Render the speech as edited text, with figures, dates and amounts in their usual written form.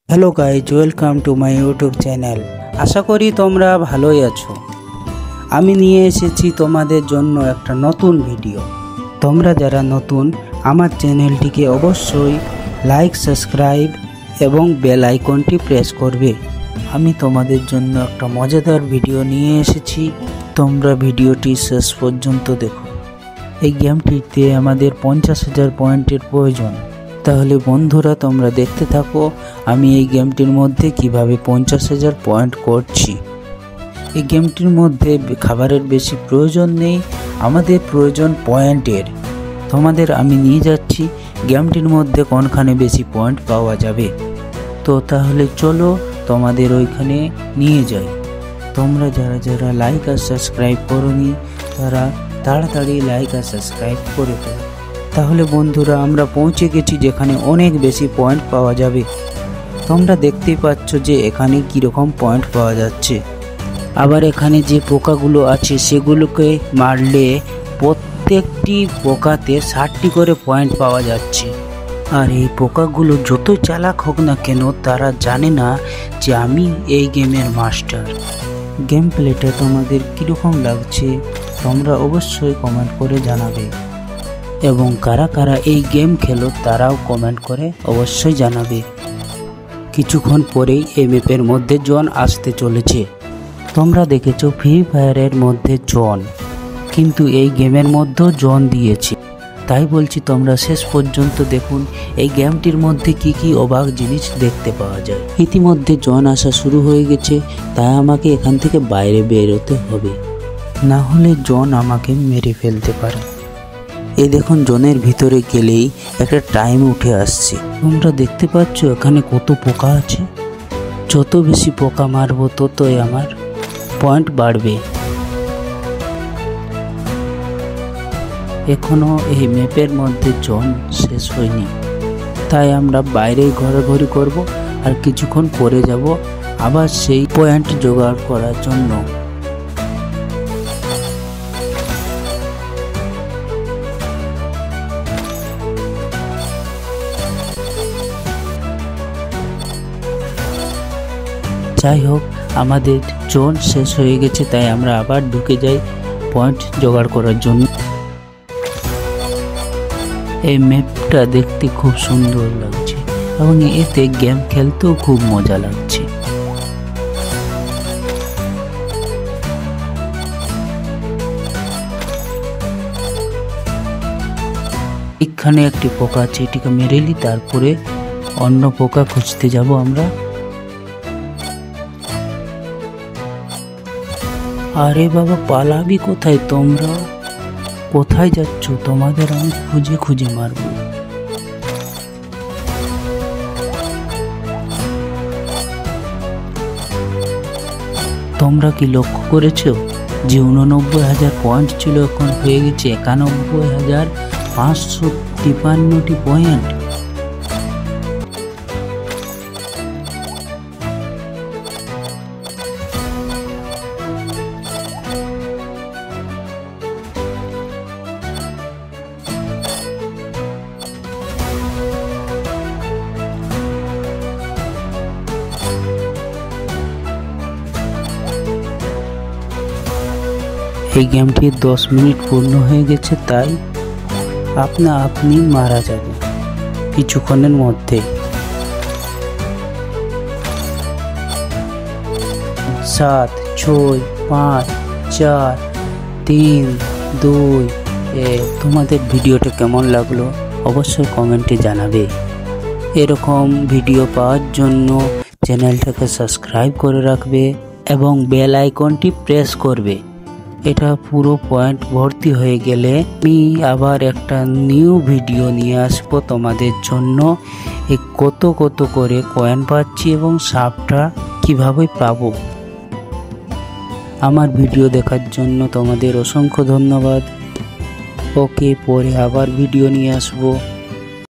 Hello guys, welcome to my YouTube channel. আশা করি তোমরা ভালোই আছো। আমি নিয়ে এসেছি তোমাদের জন্য একটা নতুন ভিডিও। তোমরা যারা নতুন, আমার চ্যানেলটিকে অবশ্যই লাইক, সাবস্ক্রাইব এবং বেল আইকনটি প্রেস করবে। আমি তোমাদের জন্য একটা মজাদার ভিডিও নিয়ে এসেছি, তোমরা ভিডিওটি শেষ পর্যন্ত দেখো। এই গেমটিতে আমাদের 50,000 পয়েন্টের প্রয়োজন। তাহলে বন্ধুরা, তোমরা দেখতে থাকো আমি এই গেমটির মধ্যে কিভাবে 50,000 পয়েন্ট করছি। এই গেমটির মধ্যে খাবারের বেশি প্রয়োজন নেই, আমাদের প্রয়োজন পয়েন্টের। তোমাদের আমি নিয়ে যাচ্ছি গেমটির মধ্যে কোনখানে বেশি পয়েন্ট পাওয়া যাবে। তো তাহলে চলো তোমাদের ওইখানে নিয়ে যাই। তোমরা যারা যারা লাইক আর সাবস্ক্রাইব করোনি তারা তাড়াতাড়ি লাইক আর সাবস্ক্রাইব করে ফেলো। তাহলে বন্ধুরা, আমরা পৌঁছে গেছি যেখানে অনেক বেশি পয়েন্ট পাওয়া যাবে। তোমরা দেখতেই পাচ্ছ যে এখানে কীরকম পয়েন্ট পাওয়া যাচ্ছে। আবার এখানে যে পোকাগুলো আছে সেগুলোকে মারলে প্রত্যেকটি পোকাতে 60টি করে পয়েন্ট পাওয়া যাচ্ছে। আর এই পোকাগুলো যত চালাক হোক না কেন, তারা জানে না যে আমি এই গেমের মাস্টার। গেম প্লেটা তোমাদের কীরকম লাগছে তোমরা অবশ্যই কমেন্ট করে জানাবে, এবং কারা কারা এই গেম খেলো তারাও কমেন্ট করে অবশ্যই জানাবে। কিছুক্ষণ পরেই এই ম্যাপের মধ্যে জন আসতে চলেছে। তোমরা দেখেছো ফ্রি ফায়ারের মধ্যে জন, কিন্তু এই গেমের মধ্যেও জন দিয়েছে। তাই বলছি তোমরা শেষ পর্যন্ত দেখুন এই গেমটির মধ্যে কি কি অবাক জিনিস দেখতে পাওয়া যায়। ইতিমধ্যে জন আসা শুরু হয়ে গেছে, তাই আমাকে এখান থেকে বাইরে বেরোতে হবে, না হলে জন আমাকে মেরে ফেলতে পারে। এই দেখুন, জোনের ভিতরে গেলেই একটা টাইম উঠে আসছে। তোমরা দেখতে পাচ্ছ এখানে কত পোকা আছে। যত বেশি পোকা মারবো ততই আমার পয়েন্ট বাড়বে। এখনো এই ম্যাপের মধ্যে জোন শেষ হয়নি, তাই আমরা বাইরে ঘোরাঘুরি করব আর কিছুক্ষণ পরে যাব আবার সেই পয়েন্ট জোগাড় করার জন্য। যাই হোক, আমাদের জোন শেষ হয়ে গেছে, তাই আমরা আবার ঢুকে যাই পয়েন্ট জোগাড় করার জন্য। এই ম্যাপটা দেখতে খুব সুন্দর লাগছে এবং এতে গেম খেলতেও খুব মজা লাগছে। এখানে একটি পোকা আছে, এটিকে মেরে নিই, তারপরে অন্য পোকা খুঁজতে যাব আমরা। আরে বাবা, পালাবি কোথায় তোমরা? কোথায় যাচ্ছ? তোমাদের আমি খুঁজে খুঁজে মারব। তোমরা কি লক্ষ্য করেছো যে 89,000 পয়েন্ট ছিল, এখন হয়ে গেছে 91,553টি পয়েন্ট। এই গেমটির 10 মিনিট পূর্ণ হয়ে গেছে, তাই আপনি মারা যাবে কিছুক্ষণের মধ্যে। 7, 6, 5, 4, 3, 2, 1। তোমাদের ভিডিওটা কেমন লাগলো অবশ্যই কমেন্টে জানাবে। এরকম ভিডিও পাওয়ার জন্য চ্যানেলটাকে সাবস্ক্রাইব করে রাখবে এবং বেল আইকনটি প্রেস করবে। এটা পুরো পয়েন্ট ভর্তি হয়ে গেলে আমি আবার একটা নিউ ভিডিও নিয়ে আসবো তোমাদের জন্য। এই কত কত করে কয়েন পাচ্ছি এবং সাপটা কিভাবে পাবো। আমার ভিডিও দেখার জন্য তোমাদের অসংখ্য ধন্যবাদ। ওকে, পরে আবার ভিডিও নিয়ে আসবো।